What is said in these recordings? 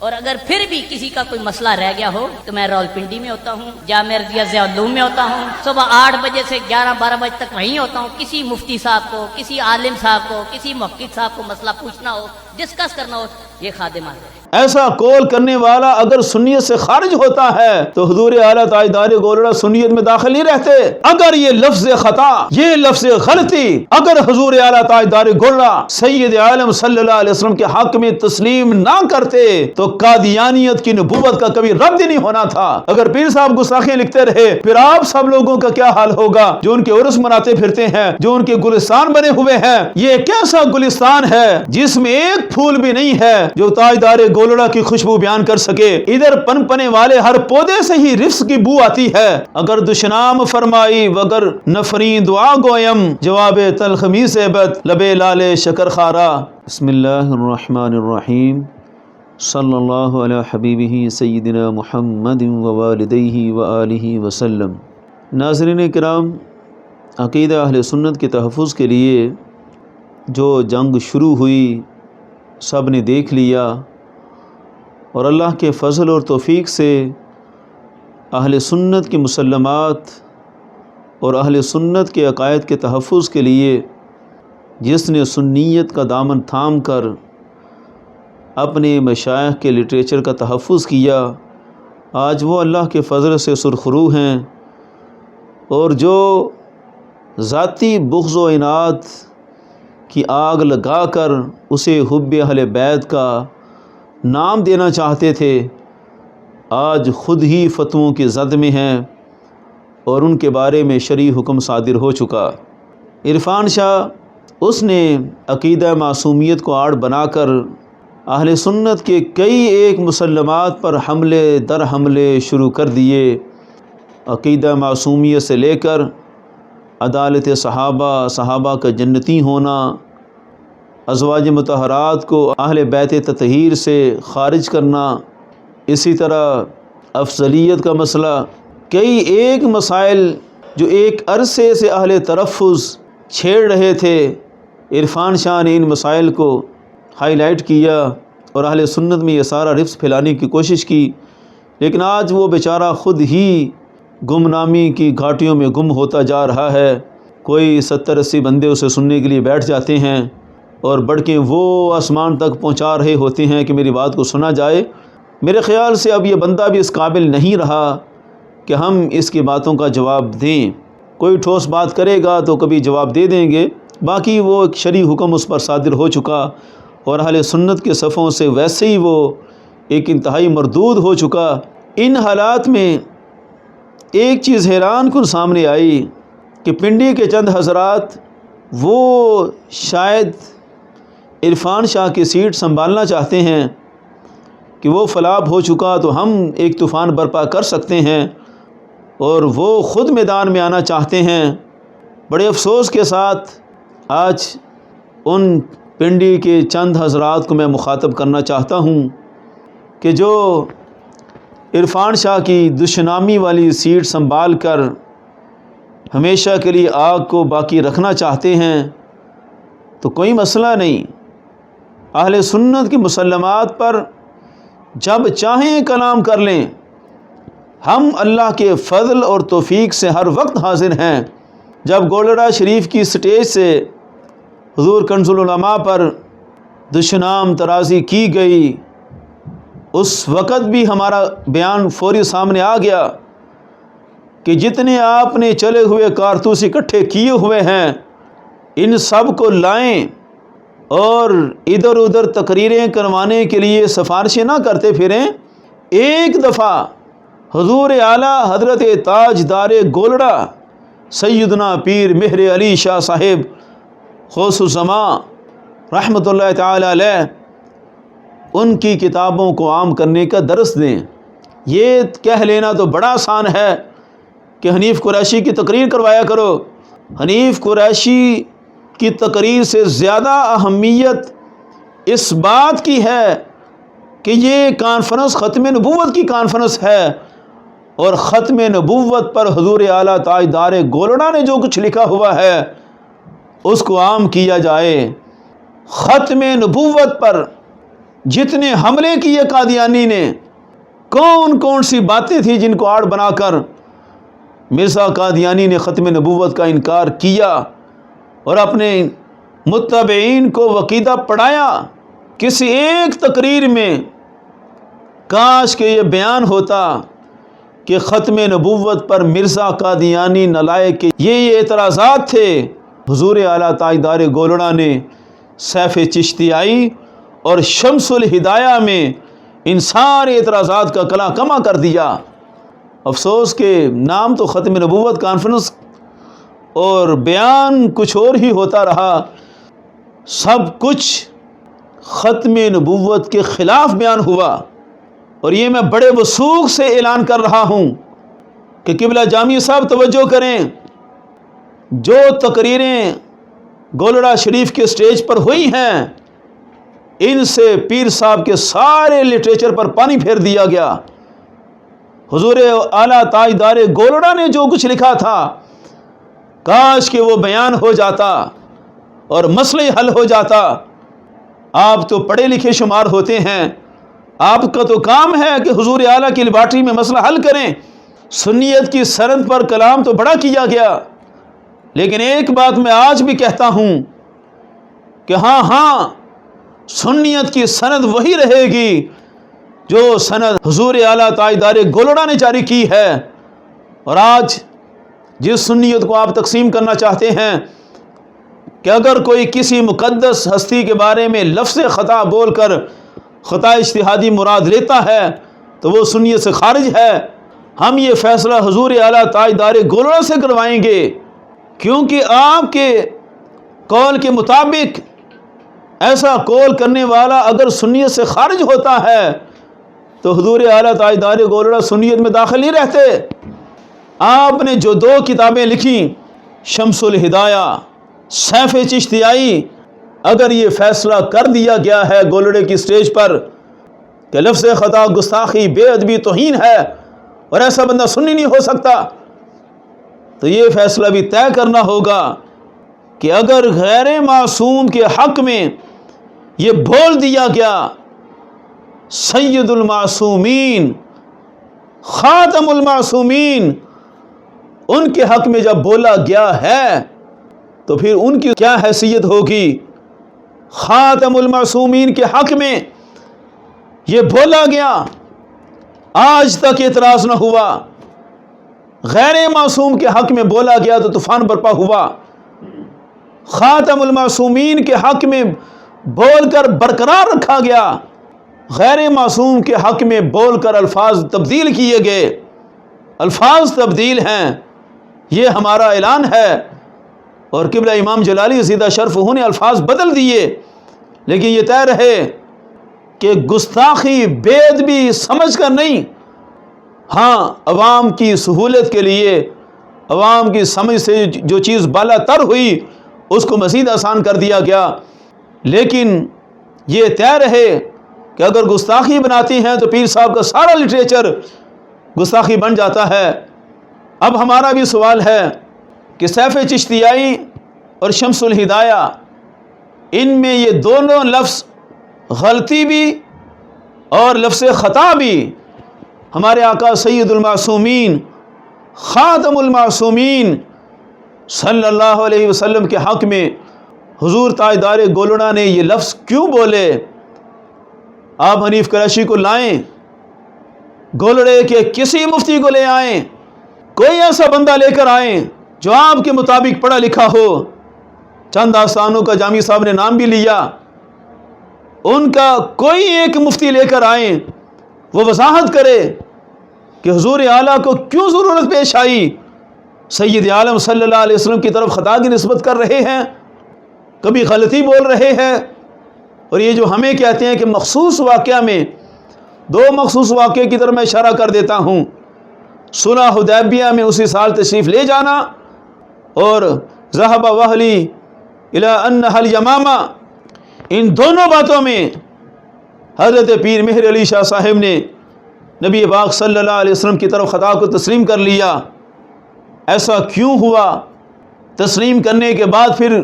اور اگر پھر بھی کسی کا کوئی مسئلہ رہ گیا ہو تو میں راولپنڈی میں ہوتا ہوں، جامعہ رضیہ ضیاء العلوم میں ہوتا ہوں، صبح 8 بجے سے 11-12 بجے تک وہیں ہوتا ہوں۔ کسی مفتی صاحب کو، کسی عالم صاحب کو، کسی محقق صاحب کو مسئلہ پوچھنا ہو، ڈسکس کرنا ہو، یہ خادم حاضر ہے۔ ایسا قول کرنے والا اگر سنیت سے خارج ہوتا ہے تو حضور اعلیٰ تاجدار گولڑا سنیت میں داخل نہیں رہتے۔ اگر یہ لفظ خطا، یہ لفظ غلطی اگر حضور اعلیٰ تاجدار گولڑا سید عالم صلی اللہ علیہ وسلم کے حق میں تسلیم نہ کرتے تو قادیانیت کی نبوت کا کبھی رد ہی نہیں ہونا تھا۔ اگر پیر صاحب گستاخیاں لکھتے رہے پھر آپ سب لوگوں کا کیا حال ہوگا جو ان کے عرس مناتے پھرتے ہیں، جو ان کے گلستان بنے ہوئے ہیں۔ یہ کیسا گلستان ہے جس میں ایک پھول بھی نہیں ہے جو تاجدار گولڑا کی خوشبو بیان کر سکے۔ ادھر پنپنے والے ہر پودے سے ہی رفس کی بو آتی ہے۔ اگر دشنام فرمائی وگر نفرین دعا گویم، جواب تلخ می سے بد لبے لال شکر خارا۔ بسم اللہ الرحمن الرحیم، صلی اللہ علی حبیبہ سیدنا محمد ووالدیہ وآلہ وسلم۔ ناظرین کرام، عقیدہ اہل سنت کے تحفظ کے لیے جو جنگ شروع ہوئی سب نے دیکھ لیا، اور اللہ کے فضل اور توفیق سے اہل سنت کی مسلمات اور اہل سنت کے عقائد کے تحفظ کے لیے جس نے سنیت کا دامن تھام کر اپنے مشائخ کے لٹریچر کا تحفظ کیا، آج وہ اللہ کے فضل سے سرخرو ہیں، اور جو ذاتی بغض و عناد کی آگ لگا کر اسے حب اہل بیت کا نام دینا چاہتے تھے، آج خود ہی فتووں کی زد میں ہیں اور ان کے بارے میں شرعی حکم صادر ہو چکا۔ عرفان شاہ اس نے عقیدہ معصومیت کو آڑ بنا کر اہل سنت کے کئی ایک مسلمات پر حملے در حملے شروع کر دیے۔ عقیدہ معصومیت سے لے کر عدالت صحابہ کا جنتی ہونا، ازواج مطہرات کو اہل بیت تطہیر سے خارج کرنا، اسی طرح افضلیت کا مسئلہ، کئی ایک مسائل جو ایک عرصے سے اہل ترفظ چھیڑ رہے تھے، عرفان شاہ نے ان مسائل کو ہائی لائٹ کیا اور اہل سنت میں یہ سارا رفس پھیلانے کی کوشش کی، لیکن آج وہ بیچارہ خود ہی گمنامی کی گھاٹیوں میں گم ہوتا جا رہا ہے۔ کوئی 70-80 بندے اسے سننے کے لیے بیٹھ جاتے ہیں اور بڑھ کے وہ آسمان تک پہنچا رہے ہوتے ہیں کہ میری بات کو سنا جائے۔ میرے خیال سے اب یہ بندہ بھی اس قابل نہیں رہا کہ ہم اس کی باتوں کا جواب دیں۔ کوئی ٹھوس بات کرے گا تو کبھی جواب دے دیں گے، باقی وہ ایک شرعی حکم اس پر صادر ہو چکا اور اہل سنت کے صفوں سے ویسے ہی وہ ایک انتہائی مردود ہو چکا۔ ان حالات میں ایک چیز حیران کن سامنے آئی کہ پنڈی کے چند حضرات وہ شاید عرفان شاہ کی سیٹ سنبھالنا چاہتے ہیں کہ وہ فلاب ہو چکا تو ہم ایک طوفان برپا کر سکتے ہیں، اور وہ خود میدان میں آنا چاہتے ہیں۔ بڑے افسوس کے ساتھ آج ان پنڈی کے چند حضرات کو میں مخاطب کرنا چاہتا ہوں کہ جو عرفان شاہ کی دشنامی والی سیٹ سنبھال کر ہمیشہ کے لیے آگ کو باقی رکھنا چاہتے ہیں، تو کوئی مسئلہ نہیں، اہل سنت کی مسلمات پر جب چاہیں کلام کر لیں، ہم اللہ کے فضل اور توفیق سے ہر وقت حاضر ہیں۔ جب گولڑا شریف کی سٹیج سے حضور کنز العلماء پر دشنام ترازی کی گئی، اس وقت بھی ہمارا بیان فوری سامنے آ گیا کہ جتنے آپ نے چلے ہوئے کارتوس اکٹھے کیے ہوئے ہیں ان سب کو لائیں اور ادھر ادھر تقریریں کروانے کے لیے سفارشیں نہ کرتے پھریں۔ ایک دفعہ حضور اعلیٰ حضرت تاجدار گولڑا سیدنا پیر مہر علی شاہ صاحب غوث الزماں رحمۃ اللہ تعالی علیہ ان کی کتابوں کو عام کرنے کا درس دیں۔ یہ کہہ لینا تو بڑا آسان ہے کہ حنیف قریشی کی تقریر کروایا کرو۔ حنیف قریشی کی تقریر سے زیادہ اہمیت اس بات کی ہے کہ یہ کانفرنس ختم نبوت کی کانفرنس ہے، اور ختم نبوت پر حضور اعلیٰ تاجدار گولڑا نے جو کچھ لکھا ہوا ہے اس کو عام کیا جائے۔ ختم نبوت پر جتنے حملے کیے قادیانی نے، کون کون سی باتیں تھیں جن کو آڑ بنا کر مرزا قادیانی نے ختم نبوت کا انکار کیا اور اپنے متبعین کو عقیدہ پڑھایا۔ کسی ایک تقریر میں کاش کہ یہ بیان ہوتا کہ ختم نبوت پر مرزا قادیانی نالائق کے یہ اعتراضات تھے، حضور اعلیٰ تاجدار گولڑا نے سیف چشتیائی اور شمس الہدایہ میں ان سارے اعتراضات کا کلا کما کر دیا۔ افسوس کہ نام تو ختم نبوت کانفرنس اور بیان کچھ اور ہی ہوتا رہا، سب کچھ ختم نبوت کے خلاف بیان ہوا۔ اور یہ میں بڑے وثوق سے اعلان کر رہا ہوں کہ قبلہ جامی صاحب توجہ کریں، جو تقریریں گولڑا شریف کے سٹیج پر ہوئی ہیں ان سے پیر صاحب کے سارے لٹریچر پر پانی پھیر دیا گیا۔ حضور اعلیٰ تاجدار گولڑا نے جو کچھ لکھا تھا کاش کہ وہ بیان ہو جاتا اور مسئلہ حل ہو جاتا۔ آپ تو پڑھے لکھے شمار ہوتے ہیں، آپ کا تو کام ہے کہ حضور اعلیٰ کی لیبارٹری میں مسئلہ حل کریں۔ سنیت کی سند پر کلام تو بڑا کیا گیا، لیکن ایک بات میں آج بھی کہتا ہوں کہ ہاں سنیت کی سند وہی رہے گی جو سند حضور اعلیٰ تاجدار گولڑا نے جاری کی ہے۔ اور آج جس سنیت کو آپ تقسیم کرنا چاہتے ہیں کہ اگر کوئی کسی مقدس ہستی کے بارے میں لفظ خطا بول کر خطا اجتہادی مراد لیتا ہے تو وہ سنیت سے خارج ہے۔ ہم یہ فیصلہ حضور اعلیٰ تاجدار گولڑا سے کروائیں گے، کیونکہ آپ کے قول کے مطابق ایسا قول کرنے والا اگر سنیت سے خارج ہوتا ہے تو حضور اعلیٰ تاجدار گولڑا سنیت میں داخل نہیں رہتے۔ آپ نے جو دو کتابیں لکھیں، شمس الہدایہ، سیف چشتیائی، اگر یہ فیصلہ کر دیا گیا ہے گولڑے کی سٹیج پر کہ لفظ خطا گستاخی بے ادبی توہین ہے اور ایسا بندہ سنی نہیں ہو سکتا، تو یہ فیصلہ بھی طے کرنا ہوگا کہ اگر غیر معصوم کے حق میں یہ بول دیا گیا، سید المعصومین، خاتم المعصومین، ان کے حق میں جب بولا گیا ہے تو پھر ان کی کیا حیثیت ہوگی۔ خاتم المعصومین کے حق میں یہ بولا گیا، آج تک اعتراض نہ ہوا، غیر معصوم کے حق میں بولا گیا تو طوفان برپا ہوا۔ خاتم المعصومین کے حق میں بول کر برقرار رکھا گیا، غیر معصوم کے حق میں بول کر الفاظ تبدیل کیے گئے۔ الفاظ تبدیل ہیں، یہ ہمارا اعلان ہے، اور قبلہ امام جلالی زیدہ شرف نے الفاظ بدل دیے، لیکن یہ طے رہے کہ گستاخی بے ادبی سمجھ کر نہیں، ہاں عوام کی سہولت کے لیے، عوام کی سمجھ سے جو چیز بالا تر ہوئی اس کو مزید آسان کر دیا گیا، لیکن یہ طے رہے کہ اگر گستاخی بناتی ہیں تو پیر صاحب کا سارا لٹریچر گستاخی بن جاتا ہے۔ اب ہمارا بھی سوال ہے کہ سیف چشتیائی اور شمس الہدایہ، ان میں یہ دونوں لفظ غلطی بھی اور لفظ خطا بھی ہمارے آقا سید المعصومین خاتم المعصومین صلی اللہ علیہ وسلم کے حق میں حضور تاجدار گولڑا نے یہ لفظ کیوں بولے؟ آپ حنیف قریشی کو لائیں، گولڑے کے کسی مفتی کو لے آئیں، کوئی ایسا بندہ لے کر آئیں جو آپ کے مطابق پڑھا لکھا ہو۔ چند آستانوں کا جامی صاحب نے نام بھی لیا، ان کا کوئی ایک مفتی لے کر آئیں، وہ وضاحت کرے کہ حضور اعلیٰ کو کیوں ضرورت پیش آئی، سید عالم صلی اللہ علیہ وسلم کی طرف خطا کی نسبت کر رہے ہیں، کبھی غلطی بول رہے ہیں۔ اور یہ جو ہمیں کہتے ہیں کہ مخصوص واقعہ میں، دو مخصوص واقعے کی طرف میں اشارہ کر دیتا ہوں، صلح حدیبیہ میں اسی سال تشریف لے جانا اور ذهب وحلی الی انها الیمامہ، ان دونوں باتوں میں حضرت پیر مہر علی شاہ صاحب نے نبی پاک صلی اللہ علیہ وسلم کی طرف خطا کو تسلیم کر لیا۔ ایسا کیوں ہوا؟ تسلیم کرنے کے بعد پھر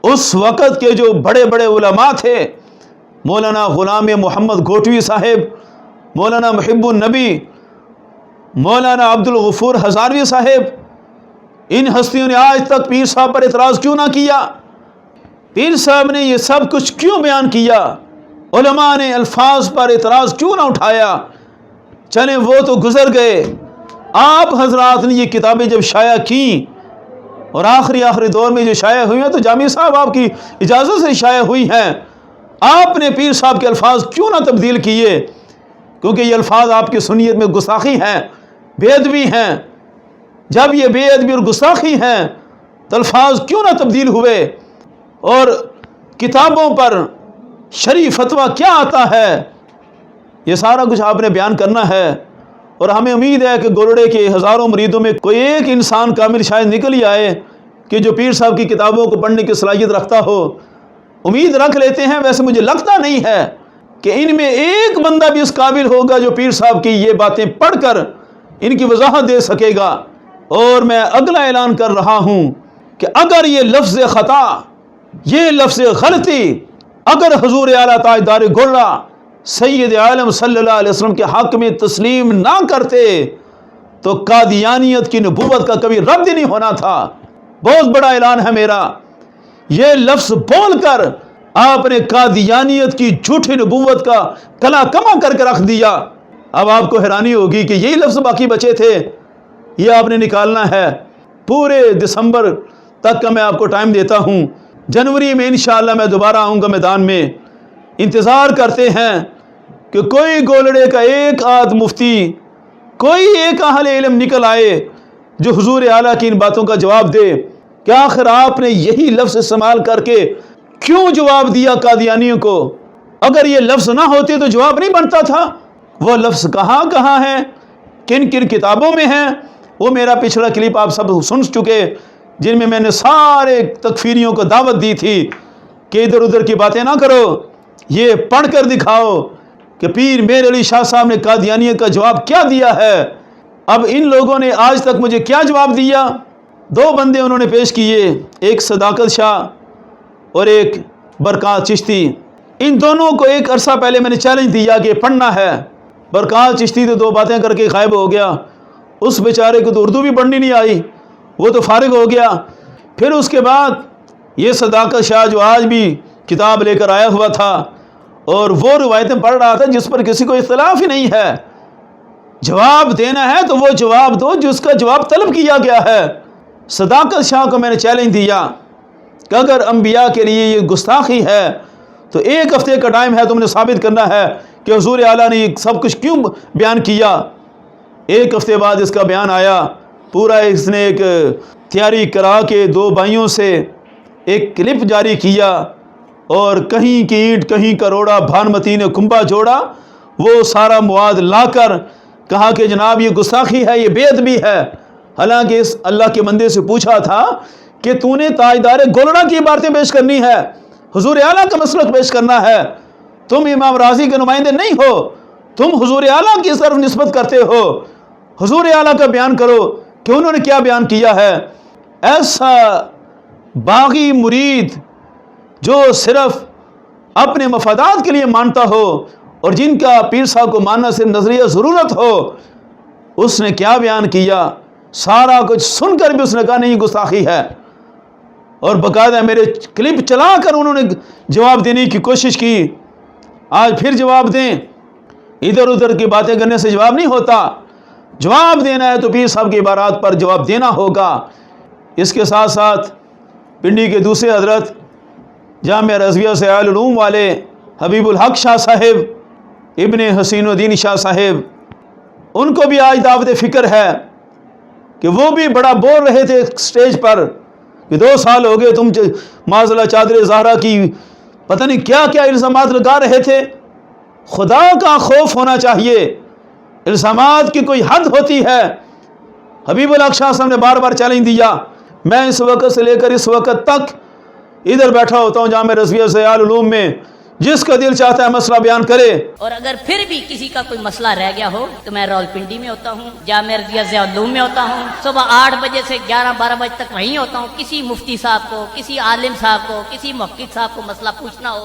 اس وقت کے جو بڑے بڑے علماء تھے، مولانا غلام محمد گھوٹوی صاحب، مولانا محب النبی، مولانا عبد الغفور ہزاروی صاحب، ان ہستیوں نے آج تک پیر صاحب پر اعتراض کیوں نہ کیا؟ پیر صاحب نے یہ سب کچھ کیوں بیان کیا؟ علماء نے الفاظ پر اعتراض کیوں نہ اٹھایا؟ چلیں وہ تو گزر گئے، آپ حضرات نے یہ کتابیں جب شائع کیں اور آخری دور میں جو شائع ہوئی ہیں تو جامی صاحب آپ کی اجازت سے شائع ہوئی ہیں، آپ نے پیر صاحب کے الفاظ کیوں نہ تبدیل کیے؟ کیونکہ یہ الفاظ آپ کی سنیت میں گستاخی ہیں، بے ادبی ہیں۔ جب یہ بے ادبی اور گستاخی ہیں تو الفاظ کیوں نہ تبدیل ہوئے؟ اور کتابوں پر شرعی فتویٰ کیا آتا ہے، یہ سارا کچھ آپ نے بیان کرنا ہے۔ اور ہمیں امید ہے کہ گولڑے کے ہزاروں مریدوں میں کوئی ایک انسان کامل شاید نکل ہی آئے کہ جو پیر صاحب کی کتابوں کو پڑھنے کی صلاحیت رکھتا ہو۔ امید رکھ لیتے ہیں، ویسے مجھے لگتا نہیں ہے کہ ان میں ایک بندہ بھی اس قابل ہوگا جو پیر صاحب کی یہ باتیں پڑھ کر ان کی وضاحت دے سکے گا۔ اور میں اگلا اعلان کر رہا ہوں کہ اگر یہ لفظ خطا، یہ لفظ غلطی اگر حضور اعلیٰ تاجدار گولڑا سید عالم صلی اللہ علیہ وسلم کے حق میں تسلیم نہ کرتے تو قادیانیت کی نبوت کا کبھی رد ہی نہیں ہونا تھا۔ بہت بڑا اعلان ہے میرا، یہ لفظ بول کر آپ نے قادیانیت کی جھوٹی نبوت کا کلا کما کر کے رکھ دیا۔ اب آپ کو حیرانی ہوگی کہ یہی لفظ باقی بچے تھے، یہ آپ نے نکالنا ہے۔ پورے دسمبر تک کا میں آپ کو ٹائم دیتا ہوں، جنوری میں انشاءاللہ میں دوبارہ آؤں گا میدان میں۔ انتظار کرتے ہیں کہ کوئی گولڑے کا ایک آدھ مفتی، کوئی ایک اہل علم نکل آئے جو حضور اعلیٰ کی ان باتوں کا جواب دے کہ آخر آپ نے یہی لفظ استعمال کر کے کیوں جواب دیا قادیانیوں کو؟ اگر یہ لفظ نہ ہوتے تو جواب نہیں بنتا تھا۔ وہ لفظ کہاں ہیں، کن کن کتابوں میں ہیں، وہ میرا پچھلا کلپ آپ سب سن چکے، جن میں میں نے سارے تکفیریوں کو دعوت دی تھی کہ ادھر ادھر کی باتیں نہ کرو، یہ پڑھ کر دکھاؤ کہ پیر میر علی شاہ صاحب نے قادیانیت کا جواب کیا دیا ہے۔ اب ان لوگوں نے آج تک مجھے کیا جواب دیا؟ دو بندے انہوں نے پیش کیے، ایک صداقت شاہ اور ایک برکات چشتی۔ ان دونوں کو ایک عرصہ پہلے میں نے چیلنج دیا کہ پڑھنا ہے۔ برکات چشتی تو دو باتیں کر کے غائب ہو گیا، اس بیچارے کو تو اردو بھی پڑھنی نہیں آئی، وہ تو فارغ ہو گیا۔ پھر اس کے بعد یہ صداقت شاہ جو آج بھی کتاب لے کر آیا ہوا تھا اور وہ روایتیں پڑھ رہا تھا جس پر کسی کو اختلاف ہی نہیں ہے۔ جواب دینا ہے تو وہ جواب دو جس کا جواب طلب کیا گیا ہے۔ صداقت شاہ کو میں نے چیلنج دیا کہ اگر انبیاء کے لیے یہ گستاخی ہے تو ایک ہفتے کا ٹائم ہے، تم نے ثابت کرنا ہے کہ حضور اعلیٰ نے یہ سب کچھ کیوں بیان کیا۔ ایک ہفتے بعد اس کا بیان آیا، پورا اس نے ایک تیاری کرا کے دو بھائیوں سے ایک کلپ جاری کیا، اور کہیں کی اینٹ کہیں کا روڑا بھانمتی نے کھمبا جوڑا، وہ سارا مواد لا کر کہا کہ جناب یہ گستاخی ہے، یہ بے ادبی ہے۔ حالانکہ اس اللہ کے بندے سے پوچھا تھا کہ تو نے تاجدار گولڑا کی عبارتیں پیش کرنی ہے، حضور اعلیٰ کا مسلک پیش کرنا ہے، تم امام راضی کے نمائندے نہیں ہو، تم حضور اعلیٰ کی طرف نسبت کرتے ہو، حضور اعلیٰ کا بیان کرو کہ انہوں نے کیا بیان کیا ہے۔ ایسا باغی مرید جو صرف اپنے مفادات کے لیے مانتا ہو اور جن کا پیر صاحب کو ماننا سے نظریہ ضرورت ہو، اس نے کیا بیان کیا؟ سارا کچھ سن کر بھی اس نے کہا نہیں گستاخی ہے، اور باقاعدہ میرے کلپ چلا کر انہوں نے جواب دینے کی کوشش کی۔ آج پھر جواب دیں، ادھر ادھر کی باتیں کرنے سے جواب نہیں ہوتا، جواب دینا ہے تو پیر صاحب کی عبارات پر جواب دینا ہوگا۔ اس کے ساتھ ساتھ پنڈی کے دوسرے حضرت جامعہ رضویہ سے اہل علوم والے حبیب الحق شاہ صاحب، ابن حسین الدین شاہ صاحب، ان کو بھی آج دعوت فکر ہے کہ وہ بھی بڑا بول رہے تھے سٹیج پر کہ 2 سال ہو گئے تم معاذ اللہ چادر زہرا کی پتہ نہیں کیا کیا الزامات لگا رہے تھے۔ خدا کا خوف ہونا چاہیے، الزامات کی کوئی حد ہوتی ہے۔ حبیب الحق شاہ صاحب نے بار بار چیلنج دیا، میں اس وقت سے لے کر اس وقت تک ادھر بیٹھا ہوتا ہوں جامعہ رضویہ سے اہل علوم میں، جس کا دل چاہتا ہے مسئلہ بیان کرے۔ اور اگر پھر بھی کسی کا کوئی مسئلہ رہ گیا ہو تو میں راولپنڈی میں ہوتا ہوں، جامعہ رضویہ ضیاء العلوم میں ہوتا ہوں، صبح 8 بجے سے 11-12 بجے تک وہیں ہوتا ہوں۔ کسی مفتی صاحب کو، کسی عالم صاحب کو، کسی محقق صاحب کو مسئلہ پوچھنا ہو،